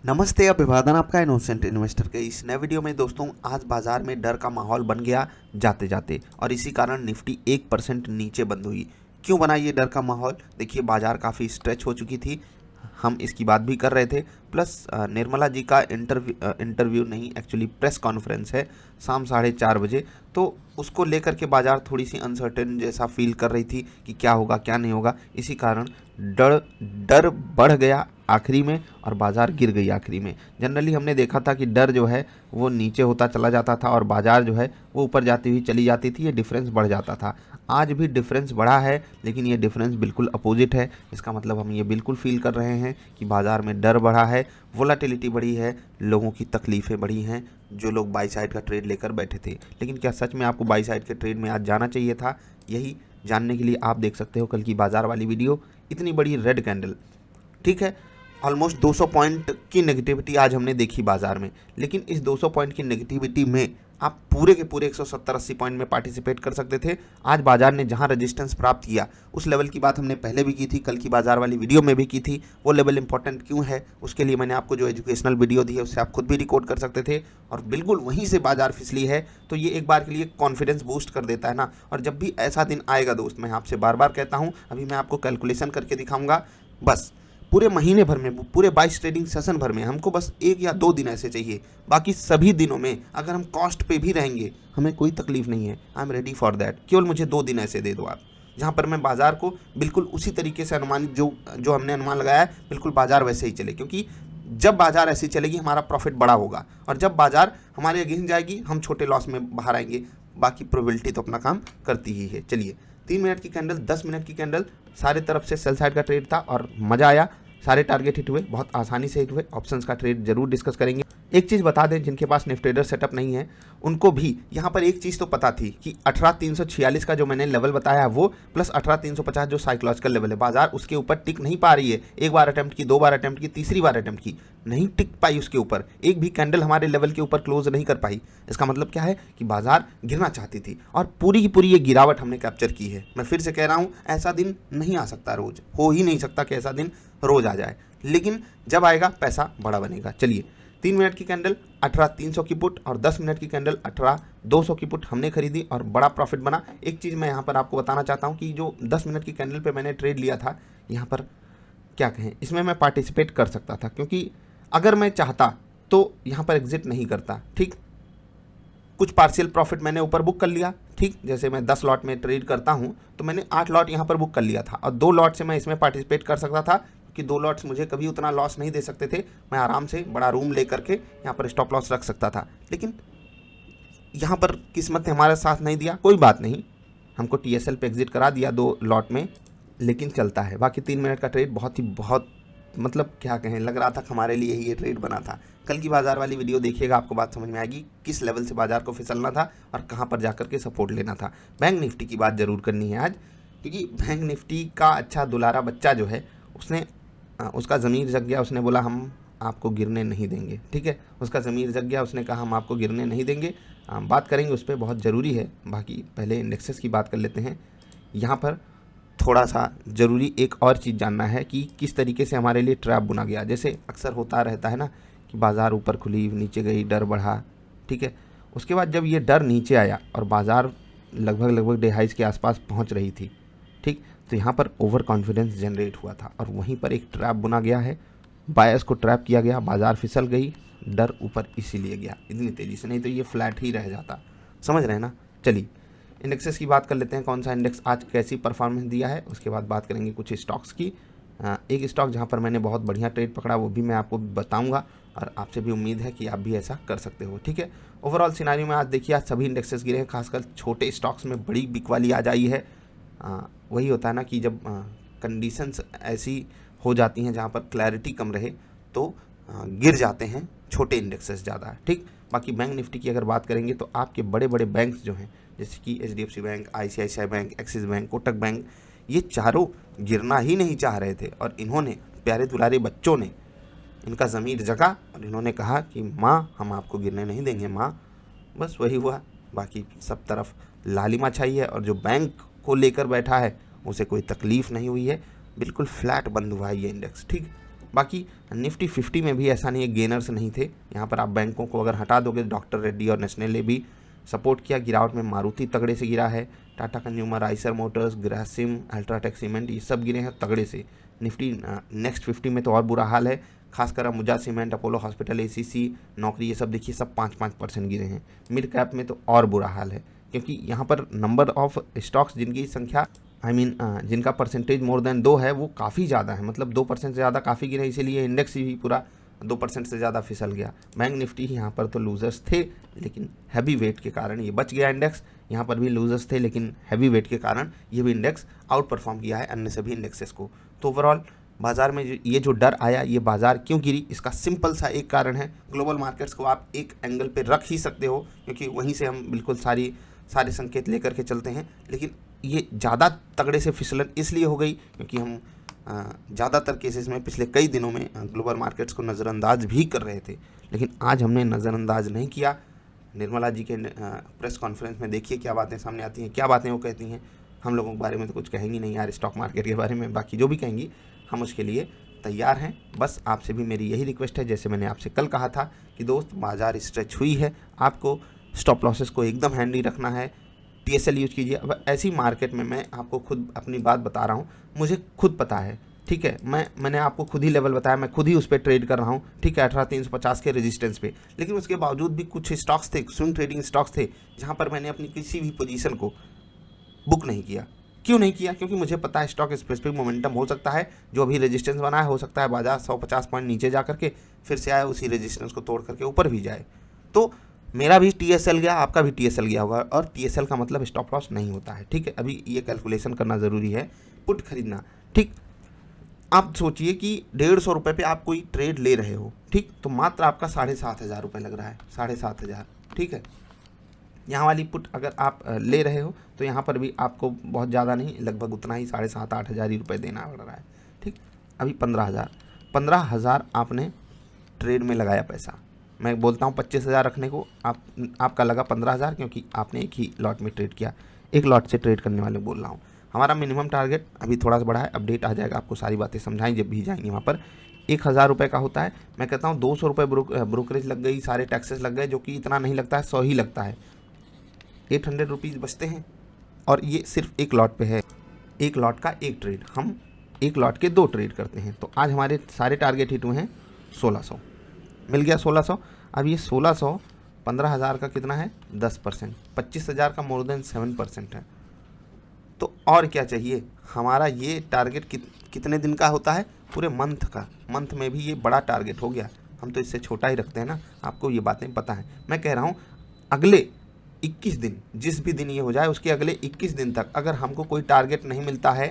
नमस्ते, अभिवादन आपका इनोसेंट इन्वेस्टर के इस नए वीडियो में। दोस्तों, आज बाजार में डर का माहौल बन गया जाते जाते, और इसी कारण निफ्टी 1% नीचे बंद हुई। क्यों बना ये डर का माहौल? देखिए, बाजार काफ़ी स्ट्रेच हो चुकी थी, हम इसकी बात भी कर रहे थे। प्लस निर्मला जी का इंटरव्यू नहीं, एक्चुअली प्रेस कॉन्फ्रेंस है शाम 4:30 बजे, तो उसको लेकर के बाजार थोड़ी सी अनसर्टेन जैसा फील कर रही थी कि क्या होगा क्या नहीं होगा। इसी कारण डर डर बढ़ गया आखिरी में, और बाजार गिर गई आखिरी में। जनरली हमने देखा था कि डर जो है वो नीचे होता चला जाता था और बाजार जो है वो ऊपर जाती हुई चली जाती थी, ये डिफरेंस बढ़ जाता था। आज भी डिफरेंस बढ़ा है, लेकिन ये डिफरेंस बिल्कुल अपोजिट है। इसका मतलब हम ये बिल्कुल फील कर रहे हैं कि बाजार में डर बढ़ा है, वोलेटिलिटी बढ़ी है, लोगों की तकलीफ़ें बढ़ी हैं, जो लोग बाई साइड का ट्रेड लेकर बैठे थे। लेकिन क्या सच में आपको बाई साइड के ट्रेड में आज जाना चाहिए था? यही जानने के लिए आप देख सकते हो कल की बाजार वाली वीडियो। इतनी बड़ी रेड कैंडल, ठीक है, ऑलमोस्ट 200 पॉइंट की नेगेटिविटी आज हमने देखी बाजार में। लेकिन इस 200 पॉइंट की नेगेटिविटी में आप पूरे के पूरे 170-80 पॉइंट में पार्टिसिपेट कर सकते थे। आज बाजार ने जहां रेजिस्टेंस प्राप्त किया, उस लेवल की बात हमने पहले भी की थी, कल की बाजार वाली वीडियो में भी की थी। वो लेवल इंपॉर्टेंट क्यों है, उसके लिए मैंने आपको जो एजुकेशनल वीडियो दी है उससे आप खुद भी रिकॉर्ड कर सकते थे, और बिल्कुल वहीं से बाजार फिसली है। तो ये एक बार के लिए कॉन्फिडेंस बूस्ट कर देता है ना। और जब भी ऐसा दिन आएगा दोस्त, मैं आपसे बार बार कहता हूँ, अभी मैं आपको कैलकुलेशन करके दिखाऊंगा। बस पूरे महीने भर में, पूरे 22 ट्रेडिंग सेशन भर में हमको बस 1 या 2 दिन ऐसे चाहिए। बाकी सभी दिनों में अगर हम कॉस्ट पे भी रहेंगे, हमें कोई तकलीफ नहीं है। I am ready for that. केवल मुझे 2 दिन ऐसे दे दो आप, जहाँ पर मैं बाजार को बिल्कुल उसी तरीके से अनुमानित जो जो हमने अनुमान लगाया है, बिल्कुल बाजार वैसे ही चले। क्योंकि जब बाजार ऐसी चलेगी हमारा प्रॉफिट बड़ा होगा, और जब बाजार हमारे अगेंस्ट जाएगी हम छोटे लॉस में बाहर आएंगे। बाकी प्रोबेबिलिटी तो अपना काम करती ही है। चलिए, 3 मिनट की कैंडल, 10 मिनट की कैंडल, सारे तरफ से सेल साइड का ट्रेड था और मज़ा आया। सारे टारगेट हिट हुए, बहुत आसानी से हिट हुए। ऑप्शंस का ट्रेड जरूर डिस्कस करेंगे। एक चीज़ बता दें, जिनके पास निफ्टी ट्रेडर सेटअप नहीं है उनको भी यहाँ पर एक चीज़ तो पता थी कि 18,346 का जो मैंने लेवल बताया वो, प्लस 18,350 जो साइकोलॉजिकल लेवल है, बाजार उसके ऊपर टिक नहीं पा रही है। एक बार अटेम्प्ट की, 2 बार अटेम्प्ट की, तीसरी बार अटेम्प्ट की, नहीं टिक पाई उसके ऊपर। एक भी कैंडल हमारे लेवल के ऊपर क्लोज नहीं कर पाई। इसका मतलब क्या है कि बाजार गिरना चाहती थी, और पूरी की पूरी ये गिरावट हमने कैप्चर की है। मैं फिर से कह रहा हूँ, ऐसा दिन नहीं आ सकता रोज, हो ही नहीं सकता कि ऐसा दिन रोज आ जाए, लेकिन जब आएगा पैसा बड़ा बनेगा। चलिए, 3 मिनट की कैंडल 18,300 की पुट, और 10 मिनट की कैंडल 18,200 की पुट हमने खरीदी और बड़ा प्रॉफिट बना। एक चीज़ मैं यहाँ पर आपको बताना चाहता हूँ कि जो 10 मिनट की कैंडल पे मैंने ट्रेड लिया था, यहाँ पर क्या कहें, इसमें मैं पार्टिसिपेट कर सकता था, क्योंकि अगर मैं चाहता तो यहाँ पर एग्जिट नहीं करता। ठीक, कुछ पार्शियल प्रॉफिट मैंने ऊपर बुक कर लिया। ठीक, जैसे मैं 10 लॉट में ट्रेड करता हूँ तो मैंने 8 लॉट यहाँ पर बुक कर लिया था, और 2 लॉट से मैं इसमें पार्टिसिपेट कर सकता था, क्योंकि 2 लॉट्स मुझे कभी उतना लॉस नहीं दे सकते थे। मैं आराम से बड़ा रूम ले करके यहाँ पर स्टॉप लॉस रख सकता था। लेकिन यहाँ पर किस्मत ने हमारा साथ नहीं दिया। कोई बात नहीं, हमको TSL पे एग्जिट करा दिया 2 लॉट में, लेकिन चलता है। बाकी 3 मिनट का ट्रेड बहुत मतलब क्या कहें, लग रहा था हमारे लिए ही ये ट्रेड बना था। कल की बाजार वाली वीडियो देखिएगा, आपको बात समझ में आएगी किस लेवल से बाजार को फिसलना था और कहाँ पर जाकर के सपोर्ट लेना था। बैंक निफ्टी की बात जरूर करनी है आज, क्योंकि बैंक निफ्टी का अच्छा दुलारा बच्चा जो है, उसने उसका ज़मीर जग गया। उसने बोला हम आपको गिरने नहीं देंगे। ठीक है, उसका ज़मीर जग गया, उसने कहा हम आपको गिरने नहीं देंगे। बात करेंगे उस पर, बहुत ज़रूरी है। बाकी पहले इंडेक्सेस की बात कर लेते हैं। यहाँ पर थोड़ा सा ज़रूरी एक और चीज़ जानना है कि किस तरीके से हमारे लिए ट्रैप बुना गया। जैसे अक्सर होता रहता है ना कि बाज़ार ऊपर खुली, नीचे गई, डर बढ़ा। ठीक है, उसके बाद जब ये डर नीचे आया और बाज़ार लगभग डे हाइज के आसपास पहुंच रही थी, ठीक, तो यहाँ पर ओवर कॉन्फिडेंस जनरेट हुआ था और वहीं पर एक ट्रैप बुना गया है। बायर्स को ट्रैप किया गया, बाज़ार फिसल गई, डर ऊपर इसीलिए गया इतनी तेज़ी से, नहीं तो ये फ्लैट ही रह जाता। समझ रहे हैं ना। चलिए, इंडेक्सेस की बात कर लेते हैं, कौन सा इंडेक्स आज कैसी परफॉर्मेंस दिया है। उसके बाद बात करेंगे कुछ स्टॉक्स की। एक स्टॉक जहां पर मैंने बहुत बढ़िया ट्रेड पकड़ा वो भी मैं आपको बताऊंगा, और आपसे भी उम्मीद है कि आप भी ऐसा कर सकते हो। ठीक है, ओवरऑल सिनारियो में आज देखिए, आज सभी इंडेक्सेस गिरे हैं, खासकर छोटे स्टॉक्स में बड़ी बिकवाली आ जाई है। वही होता है ना कि जब कंडीशंस ऐसी हो जाती हैं जहाँ पर क्लैरिटी कम रहे तो गिर जाते हैं छोटे इंडेक्सेस ज़्यादा। ठीक, बाकी बैंक निफ्टी की अगर बात करेंगे तो आपके बड़े बड़े बैंक्स जो हैं, जैसे कि HDFC bank, ICICI bank, axis bank, Kotak bank, ये चारों गिरना ही नहीं चाह रहे थे, और इन्होंने, प्यारे दुलारे बच्चों ने, इनका ज़मीर जगा और इन्होंने कहा कि माँ हम आपको गिरने नहीं देंगे माँ। बस वही हुआ। बाकी सब तरफ लालिमा छाई है, और जो बैंक को लेकर बैठा है उसे कोई तकलीफ़ नहीं हुई है। बिल्कुल फ्लैट बंद हुआ है ये इंडेक्स। ठीक, बाकी निफ्टी 50 में भी ऐसा नहीं है गेनर्स नहीं थे। यहाँ पर आप बैंकों को अगर हटा दोगे, डॉक्टर रेड्डी और नेशनल ने भी सपोर्ट किया। गिरावट में मारुति तगड़े से गिरा है, Tata consumer, Eicher Motors, Grasim, UltraTech cement, ये सब गिरे हैं तगड़े से। निफ्टी नेक्स्ट 50 में तो और बुरा हाल है, खासकर Ambuja cement, Apollo hospital, ACC, नौकरी, ये सब देखिए सब 5-5% गिरे हैं। मिड कैप में तो और बुरा हाल है, क्योंकि यहाँ पर नंबर ऑफ स्टॉक्स जिनकी संख्या जिनका परसेंटेज मोर देन 2 है वो काफ़ी ज़्यादा है, मतलब 2% से ज़्यादा काफ़ी गिरे, इसीलिए इंडेक्स भी पूरा 2% से ज़्यादा फिसल गया। बैंक निफ्टी यहाँ पर तो लूजर्स थे, लेकिन हैवी वेट के कारण ये बच गया इंडेक्स। यहाँ पर भी लूजर्स थे, लेकिन हैवी वेट के कारण ये भी इंडेक्स आउट परफॉर्म किया है अन्य सभी इंडेक्सेस को। तो ओवरऑल बाजार में ये जो डर आया, ये बाजार क्यों गिरी, इसका सिंपल सा एक कारण है। ग्लोबल मार्केट्स को आप एक एंगल पे रख ही सकते हो, क्योंकि वहीं से हम बिल्कुल सारे संकेत लेकर के चलते हैं, लेकिन ये ज़्यादा तगड़े से फिसलन इसलिए हो गई क्योंकि हम ज़्यादातर केसेस में पिछले कई दिनों में ग्लोबल मार्केट्स को नज़रअंदाज भी कर रहे थे, लेकिन आज हमने नज़रअंदाज नहीं किया। निर्मला जी के प्रेस कॉन्फ्रेंस में देखिए क्या बातें सामने आती हैं, क्या बातें वो कहती हैं। हम लोगों के बारे में तो कुछ कहेंगी नहीं यार, स्टॉक मार्केट के बारे में, बाकी जो भी कहेंगी हम उसके लिए तैयार हैं। बस आपसे भी मेरी यही रिक्वेस्ट है, जैसे मैंने आपसे कल कहा था कि दोस्त बाज़ार स्ट्रेच हुई है, आपको स्टॉप लॉसेस को एकदम हैंडी रखना है, TSL यूज कीजिए। अब ऐसी मार्केट में मैं आपको खुद अपनी बात बता रहा हूँ, मुझे खुद पता है, ठीक है, मैंने आपको खुद ही लेवल बताया, मैं खुद ही उस पर ट्रेड कर रहा हूँ, ठीक है, 18,350 के रेजिस्टेंस पे। लेकिन उसके बावजूद भी कुछ स्टॉक्स थे, स्विंग ट्रेडिंग स्टॉक्स थे, जहाँ पर मैंने अपनी किसी भी पोजीशन को बुक नहीं किया। क्यों नहीं किया? क्योंकि मुझे पता है स्टॉक स्पेसिफिक मोमेंटम हो सकता है, जो अभी रेजिस्टेंस बना है, हो सकता है बाजार 150 पॉइंट नीचे जा करके फिर से आए, उसी रेजिस्टेंस को तोड़ करके ऊपर भी जाए। तो मेरा भी TSL गया, आपका भी TSL गया होगा, और TSL का मतलब स्टॉप लॉस नहीं होता है, ठीक है। अभी ये कैलकुलेशन करना ज़रूरी है, पुट खरीदना, ठीक। आप सोचिए कि 150 रुपये पे आप कोई ट्रेड ले रहे हो, ठीक, तो मात्र आपका 7,500 रुपये लग रहा है, 7,500, ठीक है। यहाँ वाली पुट अगर आप ले रहे हो तो यहाँ पर भी आपको बहुत ज़्यादा नहीं, लगभग उतना ही 7,500-8 हज़ार ही रुपये देना पड़ रहा है, ठीक। अभी 15,000 आपने ट्रेड में लगाया पैसा। मैं बोलता हूँ 25,000 रखने को, आपका लगा 15,000, क्योंकि आपने एक ही लॉट में ट्रेड किया। एक लॉट से ट्रेड करने वाले बोल रहा हूँ। हमारा मिनिमम टारगेट अभी थोड़ा सा बड़ा है, अपडेट आ जाएगा, आपको सारी बातें समझाएं जब भी जाएंगे वहाँ पर। 1,000 रुपये का होता है, मैं कहता हूँ 200 रुपये ब्रोकरेज लग गई, सारे टैक्सेस लग गए, जो कि इतना नहीं लगता है, 100 ही लगता है, 800 रुपीज़ बचते हैं। और ये सिर्फ एक लॉट पे है, एक लॉट का एक ट्रेड, हम एक लॉट के 2 ट्रेड करते हैं। तो आज हमारे सारे टारगेट हिट हुए हैं, 1600 मिल गया, 1600। अब ये 1600 15,000 का कितना है, 10%, 25,000 का मोर देन 7% है। तो और क्या चाहिए हमारा? ये टारगेट कितने दिन का होता है? पूरे मंथ का। मंथ में भी ये बड़ा टारगेट हो गया, हम तो इससे छोटा ही रखते हैं ना, आपको ये बातें पता है। मैं कह रहा हूँ अगले 21 दिन, जिस भी दिन ये हो जाए उसके अगले 21 दिन तक अगर हमको कोई टारगेट नहीं मिलता है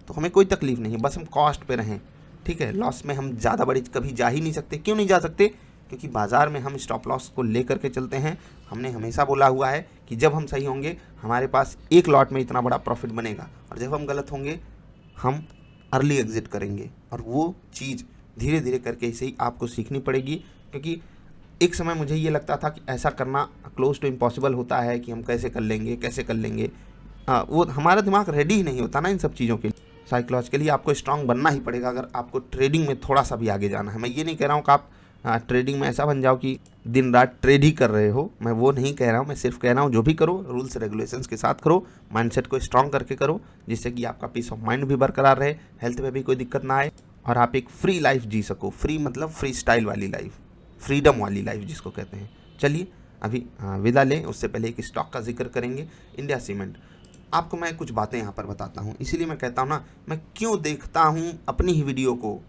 तो हमें कोई तकलीफ नहीं, बस हम कॉस्ट पे रहें, ठीक है। लॉस में हम ज़्यादा बड़ी कभी जा ही नहीं सकते। क्यों नहीं जा सकते? क्योंकि बाज़ार में हम स्टॉप लॉस को लेकर के चलते हैं। हमने हमेशा बोला हुआ है कि जब हम सही होंगे हमारे पास एक लॉट में इतना बड़ा प्रॉफिट बनेगा, और जब हम गलत होंगे हम अर्ली एग्जिट करेंगे। और वो चीज़ धीरे धीरे करके इसे ही आपको सीखनी पड़ेगी, क्योंकि एक समय मुझे ये लगता था कि ऐसा करना क्लोज टू इम्पॉसिबल होता है, कि हम कैसे कर लेंगे। वो हमारा दिमाग रेडी ही नहीं होता ना इन सब चीज़ों के लिए। साइकोलॉजिकली आपको स्ट्रांग बनना ही पड़ेगा अगर आपको ट्रेडिंग में थोड़ा सा भी आगे जाना है। मैं ये नहीं कह रहा हूँ कि आप ट्रेडिंग में ऐसा बन जाओ कि दिन रात ट्रेड ही कर रहे हो, मैं वो नहीं कह रहा हूँ। मैं सिर्फ कह रहा हूँ जो भी करो रूल्स रेगुलेशंस के साथ करो, माइंडसेट को स्ट्रांग करके करो, जिससे कि आपका पीस ऑफ माइंड भी बरकरार रहे, हेल्थ में भी कोई दिक्कत ना आए, और आप एक फ्री लाइफ जी सको। फ्री मतलब फ्री स्टाइल वाली लाइफ, फ्रीडम वाली लाइफ जिसको कहते हैं। चलिए अभी विदा लें, उससे पहले एक स्टॉक का जिक्र करेंगे, इंडिया सीमेंट। आपको मैं कुछ बातें यहाँ पर बताता हूँ, इसीलिए मैं कहता हूँ ना, मैं क्यों देखता हूँ अपनी ही वीडियो को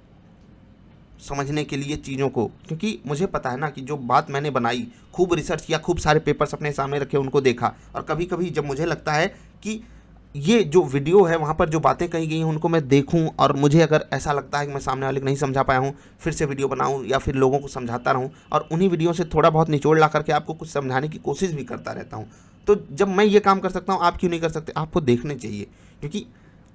समझने के लिए चीज़ों को, क्योंकि मुझे पता है ना कि जो बात मैंने बनाई, खूब रिसर्च किया, खूब सारे पेपर्स अपने सामने रखे, उनको देखा, और कभी कभी जब मुझे लगता है कि ये जो वीडियो है वहाँ पर जो बातें कही गई हैं उनको मैं देखूं, और मुझे अगर ऐसा लगता है कि मैं सामने वाले को नहीं समझा पाया हूँ, फिर से वीडियो बनाऊं या फिर लोगों को समझाता रहूं, और उन्हीं वीडियो से थोड़ा बहुत निचोड़ ला करके आपको कुछ समझाने की कोशिश भी करता रहता हूँ। तो जब मैं ये काम कर सकता हूँ, आप क्यों नहीं कर सकते? आपको देखने चाहिए, क्योंकि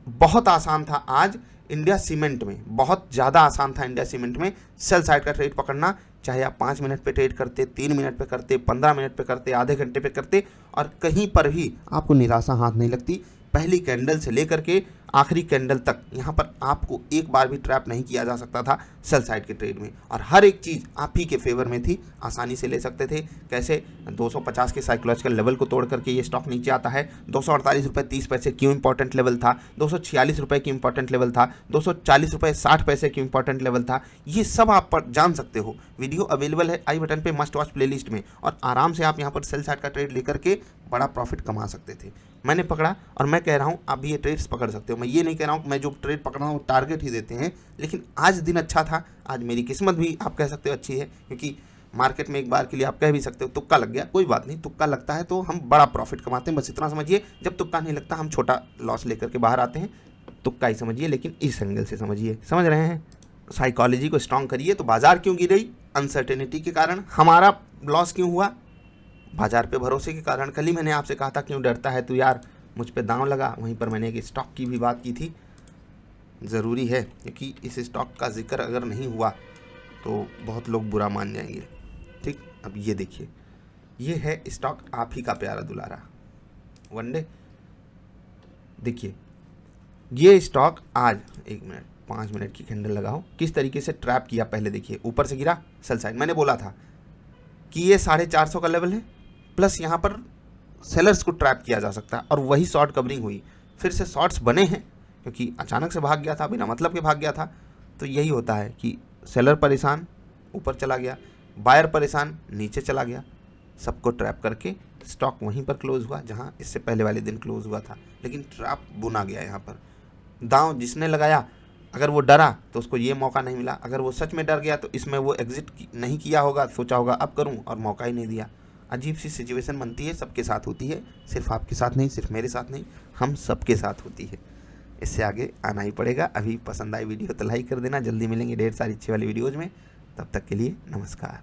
बहुत आसान था आज इंडिया सीमेंट में, बहुत ज़्यादा आसान था इंडिया सीमेंट में सेल साइड का ट्रेड पकड़ना। चाहे आप 5 मिनट पे ट्रेड करते, 3 मिनट पे करते, 15 मिनट पे करते, आधे घंटे पे करते, और कहीं पर भी आपको निराशा हाथ नहीं लगती। पहली कैंडल से लेकर के आखिरी कैंडल तक यहाँ पर आपको एक बार भी ट्रैप नहीं किया जा सकता था सेल साइड के ट्रेड में, और हर एक चीज़ आप ही के फेवर में थी, आसानी से ले सकते थे। कैसे 250 के साइकोलॉजिकल लेवल को तोड़ करके ये स्टॉक नीचे आता है। 248 रुपये 30 पैसे क्यों इंपॉर्टेंट लेवल था, 246 रुपये क्यों इंपॉर्टेंट लेवल था, 240 रुपये 60 पैसे क्यों इंपॉर्टेंट लेवल था, ये सब आप पर जान सकते हो। वीडियो अवेलेबल है आई बटन पे मस्ट वॉच प्लेलिस्ट में, और आराम से आप यहाँ पर सेल साइड का ट्रेड लेकर के बड़ा प्रॉफिट कमा सकते थे। मैंने पकड़ा और मैं कह रहा हूँ आप भी ये ट्रेड्स पकड़ सकते हो। मैं ये नहीं कह रहा हूँ मैं जो ट्रेड पकड़ रहा हूँ टारगेट ही देते हैं, लेकिन आज दिन अच्छा था, आज मेरी किस्मत भी आप कह सकते हो अच्छी है, क्योंकि मार्केट में एक बार के लिए आप कह भी सकते हो तुक्का लग गया, कोई बात नहीं, तुक्का लगता है तो हम बड़ा प्रॉफिट कमाते हैं, बस इतना समझिए। जब तुक्का नहीं लगता हम छोटा लॉस लेकर के बाहर आते हैं, तुक्का ही समझिए, लेकिन इस एंगल से समझिए, समझ रहे हैं। साइकोलॉजी को स्ट्रॉन्ग करिए। तो बाजार क्यों गिरी? अनसर्टेनिटी के कारण। हमारा लॉस क्यों हुआ? बाजार पे भरोसे के कारण। कल ही मैंने आपसे कहा था क्यों डरता है तू यार, मुझ पे दांव लगा। वहीं पर मैंने एक स्टॉक की भी बात की थी, ज़रूरी है क्योंकि इस स्टॉक का जिक्र अगर नहीं हुआ तो बहुत लोग बुरा मान जाएंगे। ठीक, अब ये देखिए, ये है स्टॉक आप ही का प्यारा दुलारा वनडे। देखिए ये स्टॉक आज 1 मिनट 5 मिनट की कैंडल लगाओ, किस तरीके से ट्रैप किया। पहले देखिए ऊपर से गिरा सेल साइड, मैंने बोला था कि ये 450 का लेवल है, प्लस यहाँ पर सेलर्स को ट्रैप किया जा सकता है, और वही शॉर्ट कवरिंग हुई। फिर से शॉर्ट्स बने हैं क्योंकि अचानक से भाग गया था, बिना मतलब के भाग गया था। तो यही होता है कि सेलर परेशान ऊपर चला गया, बायर परेशान नीचे चला गया, सबको ट्रैप करके स्टॉक वहीं पर क्लोज हुआ जहां इससे पहले वाले दिन क्लोज हुआ था। लेकिन ट्रैप बुना गया यहाँ पर। दांव जिसने लगाया, अगर वो डरा तो उसको ये मौका नहीं मिला, अगर वो सच में डर गया तो इसमें वो एग्जिट नहीं किया होगा, सोचा होगा अब करूं, और मौका ही नहीं दिया। अजीब सी सिचुएशन बनती है, सबके साथ होती है, सिर्फ आपके साथ नहीं, सिर्फ मेरे साथ नहीं, हम सबके साथ होती है। इससे आगे आना ही पड़ेगा। अभी पसंद आई वीडियो तो लाइक कर देना। जल्दी मिलेंगे ढेर सारी अच्छी वाली वीडियोज़ में, तब तक के लिए नमस्कार।